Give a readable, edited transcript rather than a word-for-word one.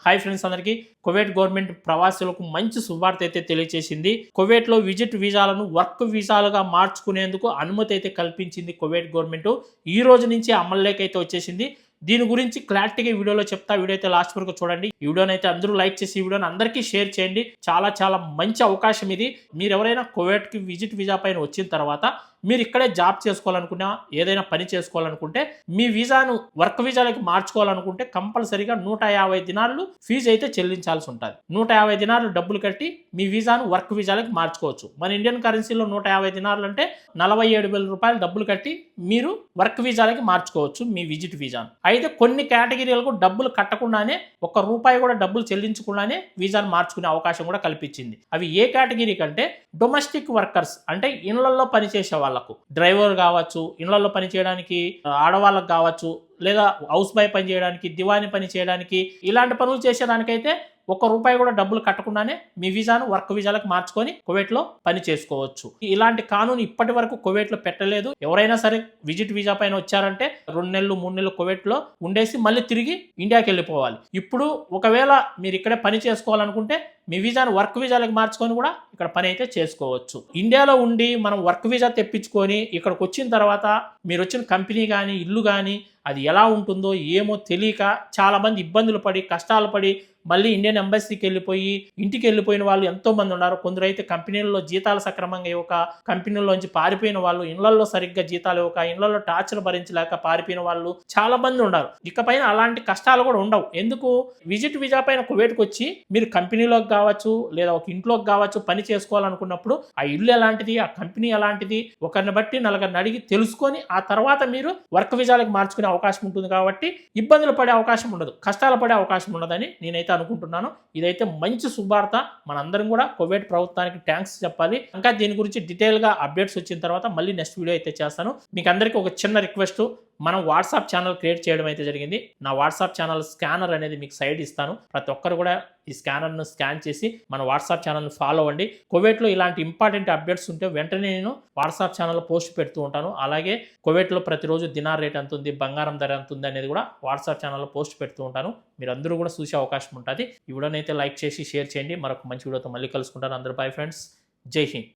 Hi friends అందరికీ Kuwait government ప్రవాసులకు మంచి శుభార్త అయితే తెలియజేసింది. కువైట్లో విజిట్ వీసాలను వర్క్ వీసాలుగా మార్చుకునేందుకు అనుమతి అయితే కల్పించింది కువైట్ గవర్నమెంట్. ఈ రోజు నుంచి అమల్లోకి అయితే వచ్చేసింది. దీని గురించి క్లారిటీగా వీడియోలో చెప్తా. వీడియో అయితే లాస్ట్ వరకు చూడండి. ఈ వీడియోని అయితే అందరూ లైక్ చేసి ఈ వీడియోని అందరికీ షేర్ చేయండి. చాలా మంచి అవకాశం ఇది. మీరు ఎవరైనా కువైట్కి విజిట్ వీసా పైన వచ్చిన తర్వాత మీరు ఇక్కడే జాబ్ చేసుకోవాలనుకున్నా, ఏదైనా పని చేసుకోవాలనుకుంటే, మీ వీసాను వర్క్ వీసాలకి మార్చుకోవాలనుకుంటే కంపల్సరీగా 150 దినాలు ఫీజు అయితే చెల్లించాల్సి ఉంటుంది. 150 దినాలు డబ్బులు కట్టి మీ వీసాను వర్క్ వీసాలకి మార్చుకోవచ్చు. మన ఇండియన్ కరెన్సీలో 150 దినాలు అంటే 47,000 రూపాయలు డబ్బులు కట్టి మీరు వర్క్ వీసాలకి మార్చుకోవచ్చు మీ విజిట్ వీసాను. అయితే కొన్ని కేటగిరీలకు డబ్బులు కట్టకుండానే, ₹1 కూడా డబ్బులు చెల్లించకుండానే వీసాను మార్చుకునే అవకాశం కూడా కల్పించింది. అవి ఏ కేటగిరీ కంటే డొమెస్టిక్ వర్కర్స్, అంటే ఇళ్లలో పనిచేసే వాళ్ళకు, డ్రైవర్ కావచ్చు, ఇళ్లలో పని చేయడానికి ఆడవాళ్ళకు కావచ్చు, లేదా హౌస్ బాయ్ పని చేయడానికి, దివానీ పని చేయడానికి, ఇలాంటి పనులు చేసేదానికైతే ₹1 కూడా డబ్బులు కట్టకుండానే మీ వీసాను వర్క్ వీసాలకు మార్చుకొని కువైట్లో పని చేసుకోవచ్చు. ఇలాంటి కానూను ఇప్పటి వరకు కువైట్లో పెట్టలేదు. ఎవరైనా సరే విజిట్ వీసా పైన వచ్చారంటే 2 నెలలు 3 నెలలు కువైట్లో ఉండేసి మళ్ళీ తిరిగి ఇండియాకి వెళ్ళిపోవాలి. ఇప్పుడు ఒకవేళ మీరు ఇక్కడే పని చేసుకోవాలనుకుంటే మీ వీసాను వర్క్ వీసాలకు మార్చుకొని కూడా ఇక్కడ పని అయితే చేసుకోవచ్చు. ఇండియాలో ఉండి మనం వర్క్ వీసా తెప్పించుకొని ఇక్కడికి వచ్చిన తర్వాత మీరు వచ్చిన కంపెనీ కానీ ఇల్లు కానీ అది ఎలా ఉంటుందో ఏమో తెలియక చాలామంది ఇబ్బందులు పడి కష్టాలు పడి మళ్ళీ ఇండియన్ ఎంబసీకి వెళ్ళిపోయి ఇంటికి వెళ్ళిపోయిన వాళ్ళు ఎంతోమంది ఉన్నారు. కొందరు అయితే కంపెనీల్లో జీతాలు సక్రమంగా ఇవ్వక, కంపెనీల్లోంచి పారిపోయిన వాళ్ళు, ఇళ్లలో సరిగ్గా జీతాలు ఇవ్వక, ఇళ్లలో టార్చర్ భరించలేక పారిపోయిన వాళ్ళు చాలా మంది ఉన్నారు. ఇకపైన అలాంటి కష్టాలు కూడా ఉండవు. ఎందుకు? విజిట్ వీసా పైన కువైట్కి వచ్చి మీరు కంపెనీలోకి కావచ్చు లేదా ఒక ఇంట్లోకి కావచ్చు పని చేసుకోవాలనుకున్నప్పుడు ఆ ఇల్లు ఎలాంటిది, ఆ కంపెనీ ఎలాంటిది, ఒకరిని బట్టి నలుగురిని అడిగి తెలుసుకొని ఆ తర్వాత మీరు వర్క్ వీసాలకు మార్చుకునే అవకాశం ఉంటుంది. కాబట్టి ఇబ్బందులు పడే అవకాశం ఉండదు, కష్టాలు పడే అవకాశం ఉండదని నేనైతే అనుకుంటున్నాను. ఇదైతే మంచి శుభార్త. మనందరం కూడా కువైట్ ప్రభుత్వానికి థ్యాంక్స్ చెప్పాలి. ఇంకా దీని గురించి డీటెయిల్గా అప్డేట్స్ వచ్చిన తర్వాత మళ్ళీ నెక్స్ట్ వీడియో అయితే చేస్తాను. మీకు అందరికీ ఒక చిన్న రిక్వెస్ట్, మనం వాట్సాప్ ఛానల్ క్రియేట్ చేయడం అయితే జరిగింది. నా వాట్సాప్ ఛానల్ స్కానర్ అనేది మీకు సైడ్ ఇస్తాను. ప్రతి ఒక్కరు కూడా ఈ స్కానర్ను స్కాన్ చేసి మన వాట్సాప్ ఛానల్ని ఫాలో అవ్వండి. కువైట్లో ఇలాంటి ఇంపార్టెంట్ అప్డేట్స్ ఉంటే వెంటనే నేను వాట్సాప్ ఛానల్లో పోస్ట్ పెడుతూ ఉంటాను. అలాగే కువైట్లో ప్రతిరోజు దినార్ రేట్ ఎంత ఉంది, బంగారం ధర ఎంత ఉంది అనేది కూడా వాట్సాప్ ఛానల్లో పోస్ట్ పెడుతూ ఉంటాను. మీరు అందరూ కూడా చూసే అవకాశం ఉంటుంది. ఈ వీడియోని అయితే లైక్ చేసి షేర్ చేయండి. మరొక మంచి వీడియోతో మళ్ళీ కలుసుకుంటాను. అందరూ బై ఫ్రెండ్స్. జై హింద్.